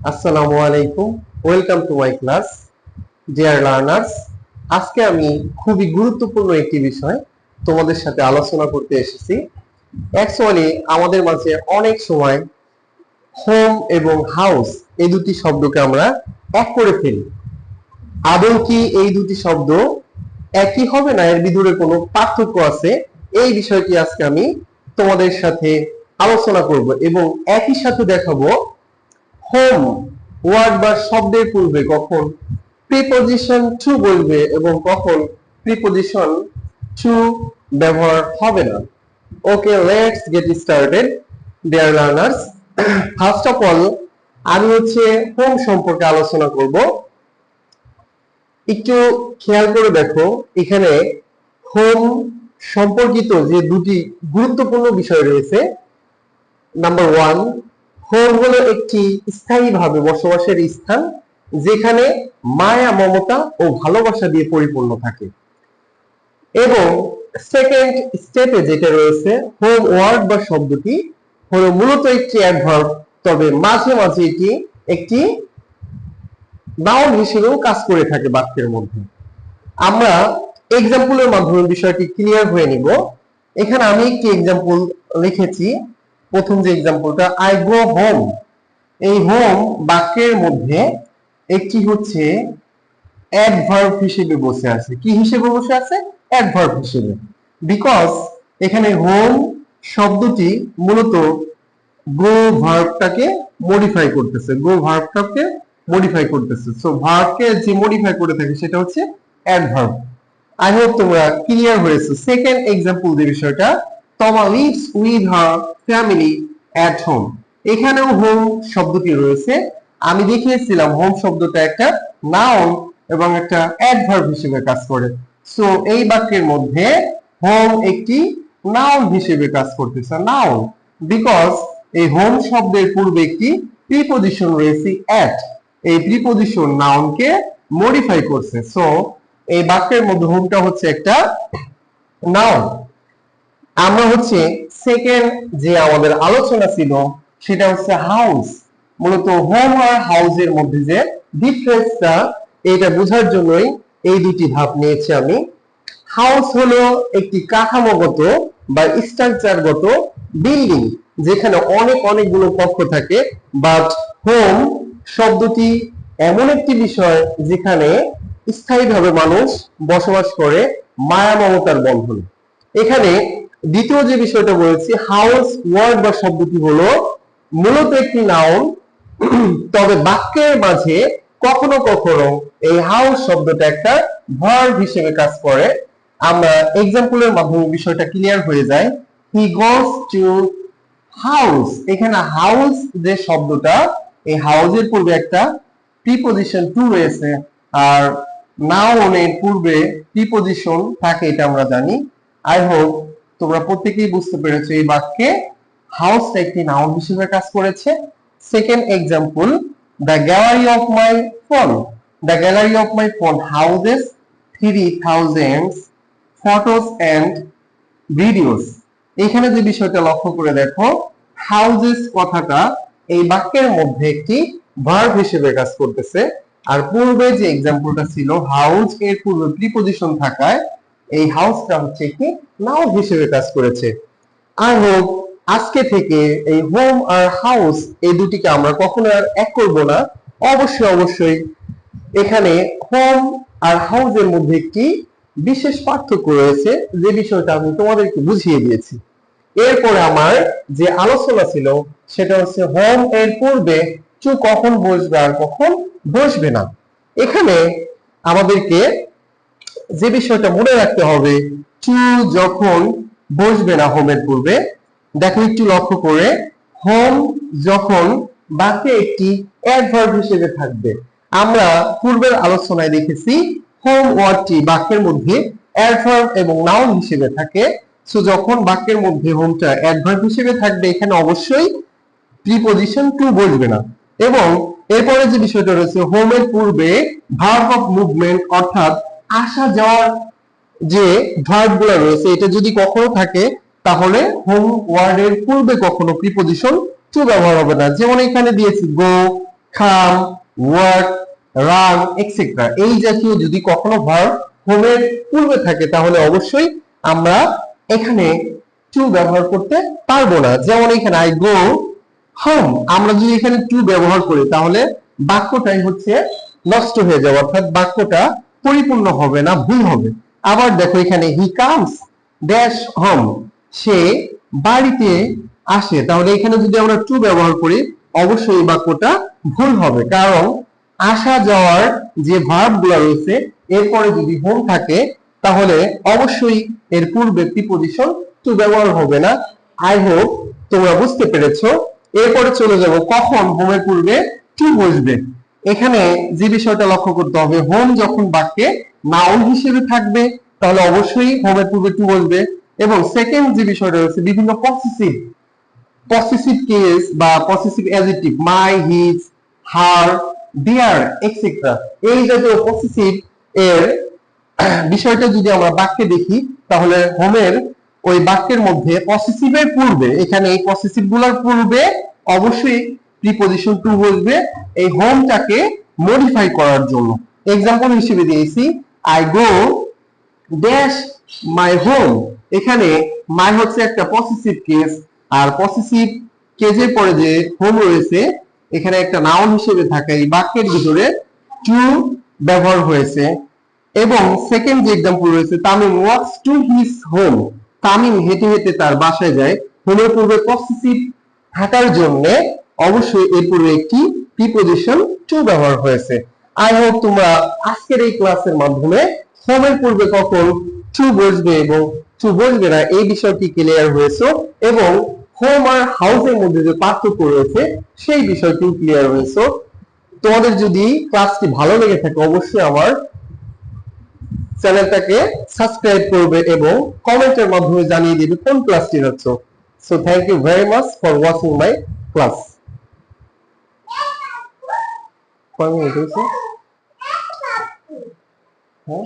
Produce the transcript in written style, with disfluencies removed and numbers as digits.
আসসালামু আলাইকুম, welcome to my class dear learners. আজকে আমি খুবই গুরুত্বপূর্ণ একটি বিষয় তোমাদের সাথে আলোচনা করতে এসেছি। অ্যাকচুয়ালি আমাদের মাঝে অনেক সময় হোম এবং হাউস এই দুটি শব্দকে আমরা এক করে ফেলি। আদৌ কি এই দুটি শব্দ একই হবে না, এর ভিতরে কোনো পার্থক্য আছে? এই বিষয়টি আজকে আমি তোমাদের সাথে আলোচনা করব এবং একই সাথে দেখাবো হোম ওয়ার্ড বা শব্দের পূর্বে কখন প্রিপজিশন টু বলবে এবং কখন প্রিপজিশন টু ব্যবহার হবে না। Okay, let's get started dear learners. First of all আমি হোম সম্পর্কে আলোচনা করব। একটু খেয়াল করে দেখো, এখানে হোম সম্পর্কিত যে দুটি গুরুত্বপূর্ণ বিষয় রয়েছে। নাম্বার ওয়ান, হোম হলো একটি স্থায়ীভাবে বসবাসের স্থান যেখানে মায়া, মমতা ও ভালোবাসা দিয়ে পরিপূর্ণ থাকে। এবং সেকেন্ড স্টেপে যেটা রয়েছে, হোম ওয়ার্ড বা শব্দটি হলো মূলত একটি অ্যাডভার্ব, তবে মাঝে মাঝে এটি একটি নাউন হিসেবেও কাজ করে থাকে বাক্যের মধ্যে। আমরা এক্সাম্পলের মাধ্যমে বিষয়টি ক্লিয়ার হয়ে নিব। এখানে আমি একটি এক্সাম্পল লিখেছি। প্রথম যে এক্সাম্পলটা, আই গো হোম। এই হোম বাক্যের মধ্যে একটি অ্যাডভার্ব হিসেবে বসে আছে। কি হিসেবে বসে আছে? অ্যাডভার্ব হিসেবে। বিকজ এখানে হোম শব্দটি মূলত গো ভার্বটাকে মডিফাই করতেছে, সো ভার্বকে যে মডিফাই করে থাকে সেটা হচ্ছে অ্যাডভার্ব। আই হোপ তোমরা ক্লিয়ার হয়েছে। সেকেন্ড এক্সাম্পল যে বিষয়টা, তমা lives with her family at home. এখানেও হোম শব্দটি রয়েছে। আমি দেখিয়েছিলাম হোম শব্দটা একটা নাউন এবং একটা অ্যাডভার্ব হিসেবে কাজ করে। সো এই বাক্যের মধ্যে হোম একটি নাউন হিসেবে কাজ করতেছে, নাউন, বিকজ এই হোম শব্দের পূর্বে একটি প্রিপজিশন রয়েছে অ্যাট। এই প্রিপজিশন নাউনকে মডিফাই করছে। সো এই বাক্যের মধ্যে হোমটা হচ্ছে একটা নাউন। আমরা সেকেন্ড যে আমাদের আলোচনা ছিল সেটা হচ্ছে হাউস। মূলত হোম আর হাউসের মধ্যে যে ডিফারেন্সটা, এটা বোঝার জন্যই এই দুটি ধাপ নিয়েছি আমি। হাউস হলো একটি কাঠামোগত বা স্ট্রাকচারগত বিল্ডিং যেখানে অনেকগুলো কক্ষ থাকে। বাট হোম শব্দটি এমন একটি বিষয় যেখানে স্থায়ীভাবে মানুষ বসবাস করে মায়া মমতার বন্ধনে। এখানে দ্বিতীয় যে বিষয়টা বলেছি, হাউস ওয়ার্ড বা শব্দটি হলো মূলত একটি নাউন, তবে বাক্যের মাঝে কখনো কখনো এই হাউস শব্দটা একটা ভার্ব হিসেবে কাজ করে। আমরা এক্সাম্পলের মাধ্যমে বিষয়টা ক্লিয়ার হয়ে যায়। হি গোস টু হাউস। এখানে হাউস যে শব্দটা, এই হাউসের পূর্বে একটা প্রিপজিশন টু রয়েছে, আর নাউনের পূর্বে প্রিপজিশন থাকে, এটা আমরা জানি। আই হোপ তোমরা প্রত্যেকেই বুঝতে পেরেছো এই বাক্যে হাউসটা একটি নাউন হিসেবে কাজ করেছে। Second example, the gallery of my phone. The gallery of my phone houses 3000 photos and videos. এখানে যে বিষয়টা লক্ষ্য করে দেখো, হাউসেস কথাটা এই বাক্যের মধ্যে একটি ভার্ব হিসেবে কাজ করতেছে, আর পূর্বে যে এক্সাম্পলটা ছিল হাউস এর পূর্বে প্রিপজিশন থাকায় এই হাউসটা একটি নাউন হিসেবে কাজ করেছে। আই হোপ আজকে থেকে এই হোম আর হাউস এই দুটিকে আমরা কখনো আর এক করব না। অবশ্যই এখানে হোম আর হাউসের মধ্যে একটি বিশেষ পার্থক্য রয়েছে, যে বিষয়টা আমি তোমাদেরকে বুঝিয়ে দিয়েছি। এরপরে আমার যে আলোচনা ছিল সেটা হচ্ছে হোম এর পূর্বে টু কখন বসবে আর কখন বসবে না। এখানে আমাদেরকে যে বিষয়টা মনে রাখতে হবে, টু যখন বসবে না হোমের পূর্বে, দেখো একটু লক্ষ্য করে, হোম যখন বাক্যে একটি অ্যাডভার্ব হিসেবে থাকবে। আমরা পূর্বের আলোচনায় দেখেছি হোম ওয়ার্ডটি বাক্যের মধ্যে অ্যাডভার্ব এবং নাউন হিসেবে থাকে। সো যখন বাক্যের মধ্যে হোমটা অ্যাডভার্ব হিসেবে থাকবে, এখানে অবশ্যই প্রিপজিশন টু বসবে না। এবং এরপরে যে বিষয়টা রয়েছে, হোমের পূর্বে ভার্ব অফ মুভমেন্ট অর্থাৎ আসা যাওয়ার যে ভার্বগুলো রয়েছে, এটা যদি কখনো থাকে তাহলে হোম ওয়ার্ডের পূর্বে কখনো প্রিপজিশন টু ব্যবহার হবে না। যেমন এখানে দিয়েছি গো, come, work, run, etc. এই জাতীয় যদি কখনো ভার্ব হোমের পূর্বে থাকে তাহলে অবশ্যই আমরা এখানে টু ব্যবহার করতে পারবো না। যেমন এখানে আই গো হোম, আমরা যদি এখানে টু ব্যবহার করি তাহলে বাক্যটাই হচ্ছে নষ্ট হয়ে যাবে, অর্থাৎ বাক্যটা পরিপূর্ণ হবে না, ভুল হবে। আবার দেখো এখানে হি কামস ড্যাশ হোম, সে বাড়িতে আসে, তাহলে এখানে যদি আমরা টু ব্যবহার করি অবশ্যই এই বাক্যটা ভুল হবে, কারণ আসা যাওয়ার যে ভার্ব গুলো রয়েছে এরপরে যদি হোম থাকে তাহলে অবশ্যই এর পূর্বে প্রিপজিশন টু ব্যবহার হবে না। আই হোপ তোমরা বুঝতে পেরেছো। এরপরে চলে যাব কখন হোমের পূর্বে টু বসবে। এখানে যে বিষয়টা লক্ষ্য করতে হবে, হোম যখন বাক্যে নাউন হিসেবে থাকবে তাহলে অবশ্যই হোমের পূর্বে টু বসবে। এবং সেকেন্ড যে বিষয়টা রয়েছে বিভিন্ন পসেসিভ কেস বা পসেসিভ অ্যাডজেক্টিভ মাই, হিজ, হার, দেয়ার এটসেট্রা, এই জাতীয় পসেসিভ এর বিষয়টা যদি আমরা বাক্যে দেখি তাহলে হোমের ওই বাক্যের মধ্যে পসেসিভের পূর্বে, এখানে এই পসেসিভ গুলোর পূর্বে অবশ্যই প্রিপজিশন টু বসবে এই হোমটাকে মডিফাই করার জন্য। এক্সাম্পল হিসেবে দিয়েছি I go dash my home, এখানে মাই হচ্ছে একটা পসেসিভ কেস, আর পসেসিভ কেসের পরে যে হোম রয়েছে এখানে একটা নাউন হিসেবে থাকে, এই বাক্যের ভিতরে টু ব্যবহার হয়েছে। এবং সেকেন্ড যে এক্সাম্পল রয়েছে Tamim walks to his home, Tamim হেঁটে হেঁটে তার বাসায় যায়, হোমের পূর্বে পসেসিভ থাকার জন্য অবশ্যই এর পূর্বে একটি প্রিপজিশন টু ব্যবহার হয়েছে। আই হোপ তোমরা আজকের এই ক্লাসের মাধ্যমে হোমের পূর্বে কখন টু বসবে এবং টু বসবে না এই বিষয়টি ক্লিয়ার হয়েছে, এবং হোম আর হাউসের মধ্যে যে পার্থক্য রয়েছে সেই বিষয়টি ক্লিয়ার হয়েছে। তোমাদের যদি ক্লাসটি ভালো লেগে থাকে অবশ্যই আমার চ্যানেলটাকে সাবস্ক্রাইব করবে এবং কমেন্টের মাধ্যমে জানিয়ে দিবে কোন ক্লাসটি হচ্ছে। So thank you very much for watching my class. কয় মিনিট হয়েছে? হ্যাঁ